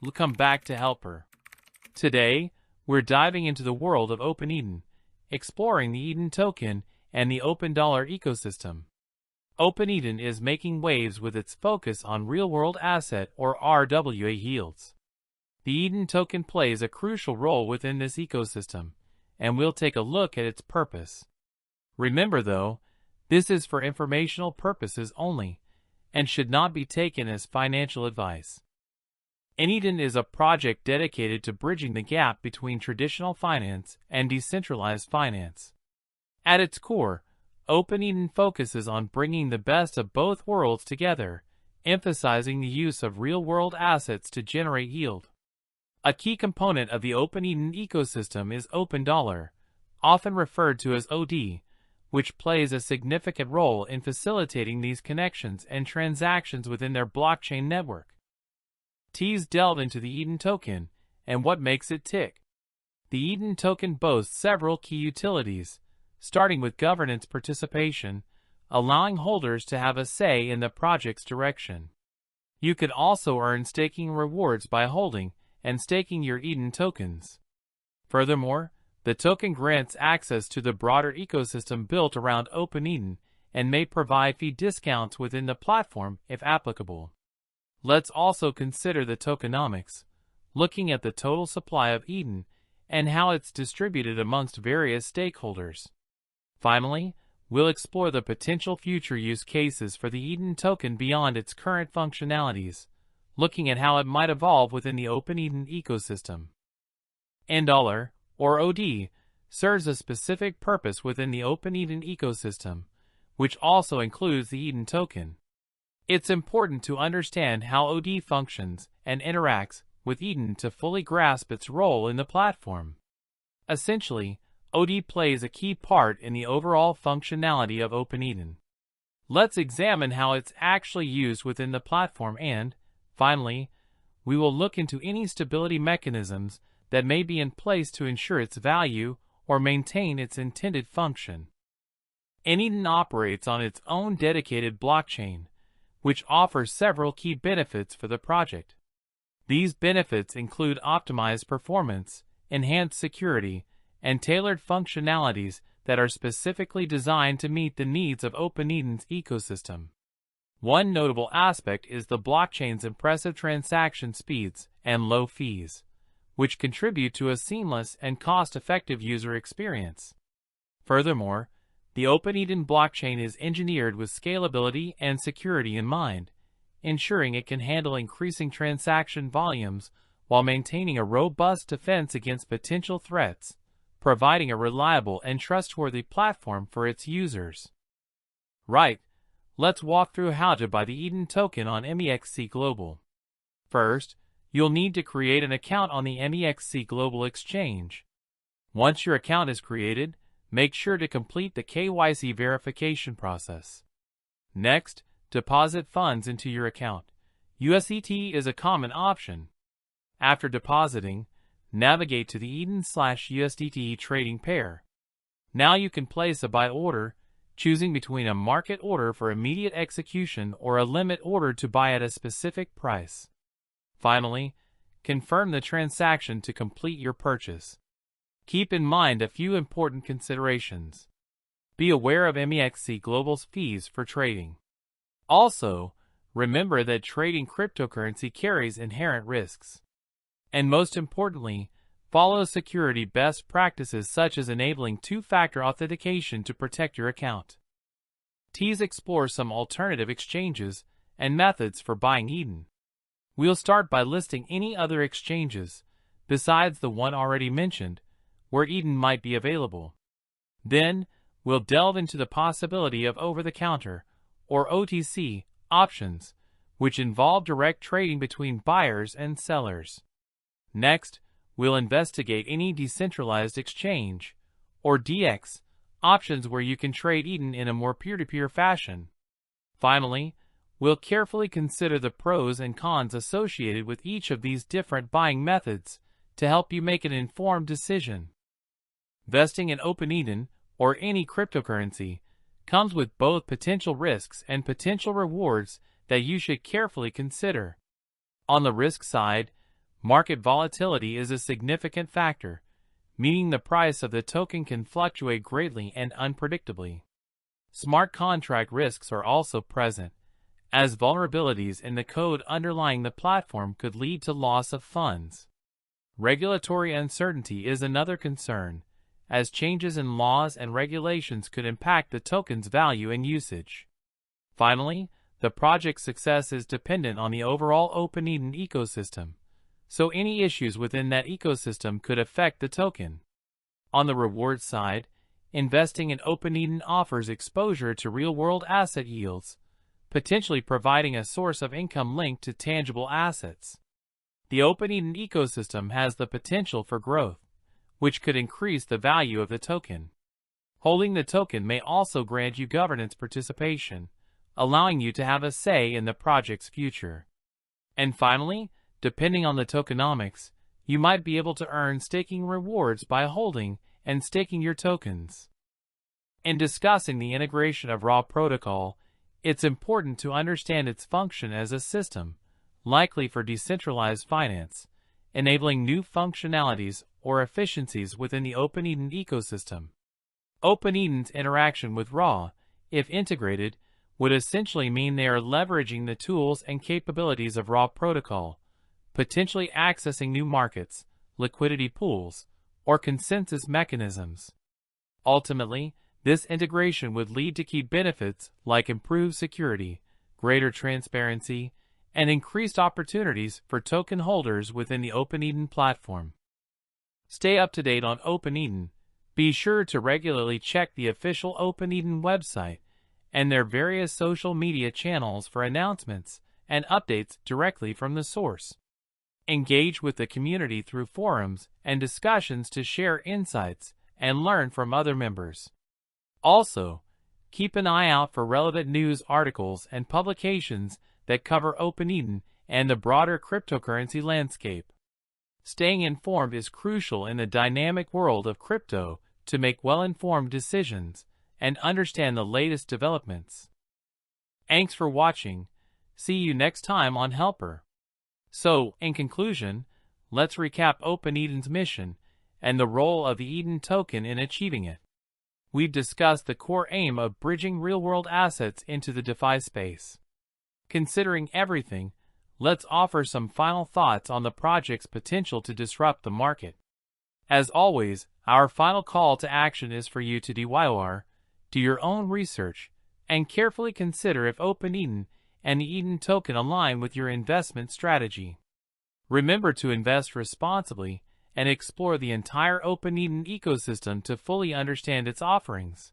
Welcome back to Helper. Today, we're diving into the world of OpenEden, exploring the Eden token and the OpenDollar ecosystem. OpenEden is making waves with its focus on real-world asset or RWA yields. The Eden token plays a crucial role within this ecosystem, and we'll take a look at its purpose. Remember though, this is for informational purposes only, and should not be taken as financial advice. OpenEden is a project dedicated to bridging the gap between traditional finance and decentralized finance. At its core, OpenEden focuses on bringing the best of both worlds together, emphasizing the use of real-world assets to generate yield. A key component of the OpenEden ecosystem is OpenDollar, often referred to as OD, which plays a significant role in facilitating these connections and transactions within their blockchain network. T's delve into the Eden token and what makes it tick. The Eden token boasts several key utilities, starting with governance participation, allowing holders to have a say in the project's direction. You can also earn staking rewards by holding and staking your Eden tokens. Furthermore, the token grants access to the broader ecosystem built around OpenEden and may provide fee discounts within the platform if applicable. Let's also consider the tokenomics, looking at the total supply of Eden and how it's distributed amongst various stakeholders. Finally, we'll explore the potential future use cases for the Eden token beyond its current functionalities, looking at how it might evolve within the OpenEden ecosystem. OpenDollar, or OD, serves a specific purpose within the OpenEden ecosystem, which also includes the Eden token. It's important to understand how OD functions and interacts with Eden to fully grasp its role in the platform. Essentially, OD plays a key part in the overall functionality of OpenEden. Let's examine how it's actually used within the platform and, finally, we will look into any stability mechanisms that may be in place to ensure its value or maintain its intended function. OpenEden operates on its own dedicated blockchain, which offers several key benefits for the project. These benefits include optimized performance, enhanced security, and tailored functionalities that are specifically designed to meet the needs of OpenEden's ecosystem. One notable aspect is the blockchain's impressive transaction speeds and low fees, which contribute to a seamless and cost-effective user experience. Furthermore, the OpenEden blockchain is engineered with scalability and security in mind, ensuring it can handle increasing transaction volumes while maintaining a robust defense against potential threats, providing a reliable and trustworthy platform for its users. Right, let's walk through how to buy the Eden token on MEXC Global. First, you'll need to create an account on the MEXC Global Exchange. Once your account is created, make sure to complete the KYC verification process. Next, deposit funds into your account. USDT is a common option. After depositing, navigate to the Eden/USDT trading pair. Now you can place a buy order, choosing between a market order for immediate execution or a limit order to buy at a specific price. Finally, confirm the transaction to complete your purchase. Keep in mind a few important considerations. Be aware of MEXC Global's fees for trading. Also, remember that trading cryptocurrency carries inherent risks. And most importantly, follow security best practices such as enabling two-factor authentication to protect your account. T's explore some alternative exchanges and methods for buying Eden. We'll start by listing any other exchanges, besides the one already mentioned, where Eden might be available. Then, we'll delve into the possibility of over-the-counter, or OTC, options, which involve direct trading between buyers and sellers. Next, we'll investigate any decentralized exchange, or DX, options where you can trade Eden in a more peer-to-peer fashion. Finally, we'll carefully consider the pros and cons associated with each of these different buying methods to help you make an informed decision. Investing in OpenEden, or any cryptocurrency, comes with both potential risks and potential rewards that you should carefully consider. On the risk side, Market volatility is a significant factor, meaning the price of the token can fluctuate greatly and unpredictably. Smart contract risks are also present, as vulnerabilities in the code underlying the platform could lead to loss of funds. Regulatory uncertainty is another concern, as changes in laws and regulations could impact the token's value and usage. Finally, the project's success is dependent on the overall OpenEden ecosystem, so any issues within that ecosystem could affect the token. On the reward side, investing in OpenEden offers exposure to real-world asset yields, potentially providing a source of income linked to tangible assets. The OpenEden ecosystem has the potential for growth, which could increase the value of the token. Holding the token may also grant you governance participation, allowing you to have a say in the project's future. And finally, depending on the tokenomics, you might be able to earn staking rewards by holding and staking your tokens. In discussing the integration of Raw protocol, it's important to understand its function as a system, likely for decentralized finance, enabling new functionalities or efficiencies within the OpenEden ecosystem. OpenEden's interaction with Raw, if integrated, would essentially mean they are leveraging the tools and capabilities of Raw protocol, potentially accessing new markets, liquidity pools, or consensus mechanisms. Ultimately, this integration would lead to key benefits like improved security, greater transparency, and increased opportunities for token holders within the OpenEden platform. Stay up to date on OpenEden. Be sure to regularly check the official OpenEden website and their various social media channels for announcements and updates directly from the source. Engage with the community through forums and discussions to share insights and learn from other members. Also, keep an eye out for relevant news articles and publications that cover OpenEden and the broader cryptocurrency landscape. Staying informed is crucial in the dynamic world of crypto to make well-informed decisions and understand the latest developments. Thanks for watching. See you next time on Helper. So, in conclusion, let's recap OpenEden's mission and the role of the Eden token in achieving it. We've discussed the core aim of bridging real-world assets into the DeFi space. Considering everything, let's offer some final thoughts on the project's potential to disrupt the market. As always, our final call to action is for you to do your own research and carefully consider if OpenEden and the Eden token align with your investment strategy. Remember to invest responsibly and explore the entire OpenEden ecosystem to fully understand its offerings.